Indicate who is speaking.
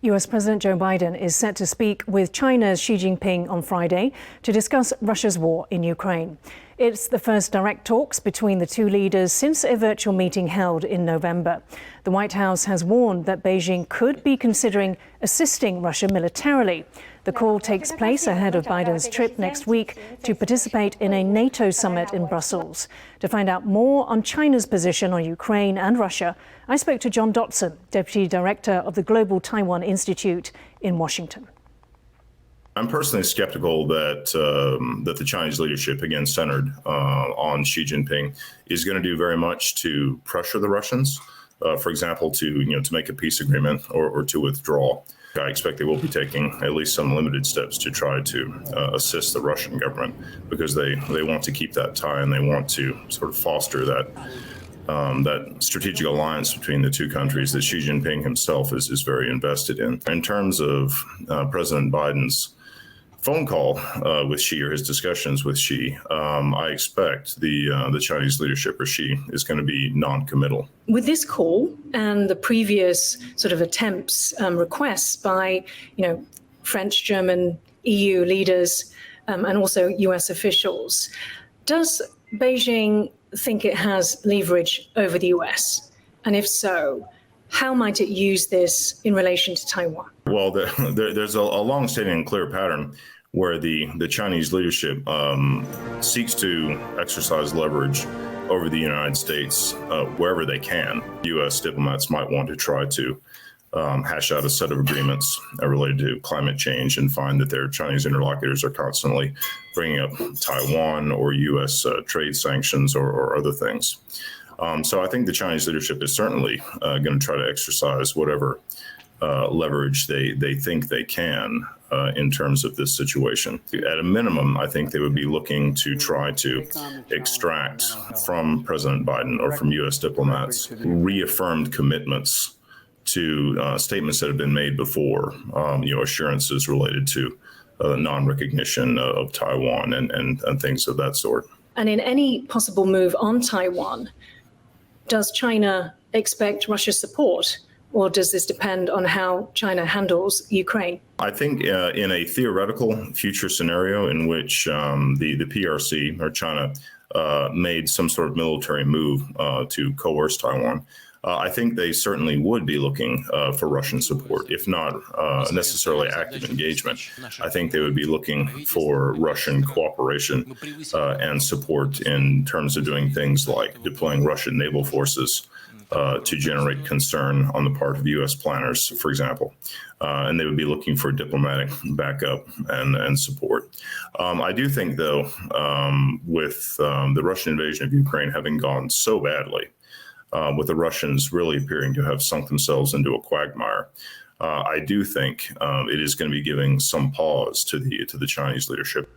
Speaker 1: US President Joe Biden is set to speak with China's Xi Jinping on Friday to discuss Russia's war in Ukraine. It's the first direct talks between the two leaders since a virtual meeting held in November. The White House has warned that Beijing could be considering assisting Russia militarily. The call takes place ahead of Biden's trip next week to participate in a NATO summit in Brussels. To find out more on China's position on Ukraine and Russia, I spoke to John Dotson, Deputy Director of the Global Taiwan Institute in Washington.
Speaker 2: I'm personally skeptical that the Chinese leadership, again centered on Xi Jinping, is going to do very much to pressure the Russians, for example, to make a peace agreement or to withdraw. I expect they will be taking at least some limited steps to try to assist the Russian government because they want to keep that tie and they want to sort of foster that strategic alliance between the two countries that Xi Jinping himself is very invested in. In terms of President Biden's phone call with Xi or his discussions with Xi, I expect the Chinese leadership or Xi is going to be non-committal.
Speaker 1: With this call and the previous sort of attempts, requests by, French, German, EU leaders and also US officials, does Beijing think it has leverage over the US? And if so, how might it use this in relation to Taiwan?
Speaker 2: Well, there's a long-standing and clear pattern where the Chinese leadership seeks to exercise leverage over the United States wherever they can. U.S. diplomats might want to try to hash out a set of agreements related to climate change and find that their Chinese interlocutors are constantly bringing up Taiwan or U.S. trade sanctions or other things. So I think the Chinese leadership is certainly going to try to exercise whatever leverage they think they can in terms of this situation. At a minimum, I think they would be looking to try to extract from President Biden or from U.S. diplomats reaffirmed commitments to statements that have been made before, assurances related to non-recognition of Taiwan and things of that sort.
Speaker 1: And in any possible move on Taiwan, does China expect Russia's support? Or does this depend on how China handles Ukraine?
Speaker 2: I think in a theoretical future scenario in which the PRC or China made some sort of military move to coerce Taiwan, I think they certainly would be looking for Russian support, if not necessarily active engagement. I think they would be looking for Russian cooperation and support in terms of doing things like deploying Russian naval forces to generate concern on the part of U.S. planners, for example. And they would be looking for diplomatic backup and support. I do think, though, with the Russian invasion of Ukraine having gone so badly, with the Russians really appearing to have sunk themselves into a quagmire, I do think it is going to be giving some pause to the Chinese leadership.